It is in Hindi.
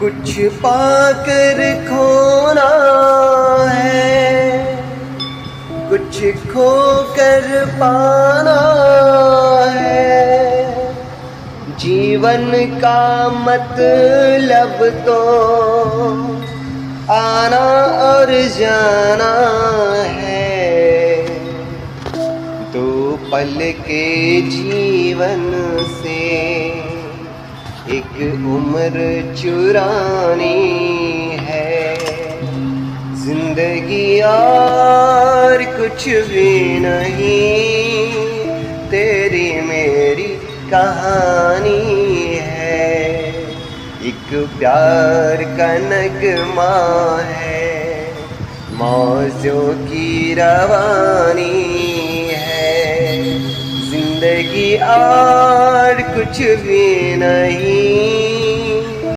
कुछ पाकर खोना है, कुछ खोकर पाना है। जीवन का मतलब तो आना और जाना है। दो पल के जीवन से एक उम्र चुरानी है। जिंदगी और कुछ भी नहीं, तेरी मेरी कहानी है। एक प्यार का नगमा है, मौजों की रवानी है। जिंदगी और कुछ भी नहीं,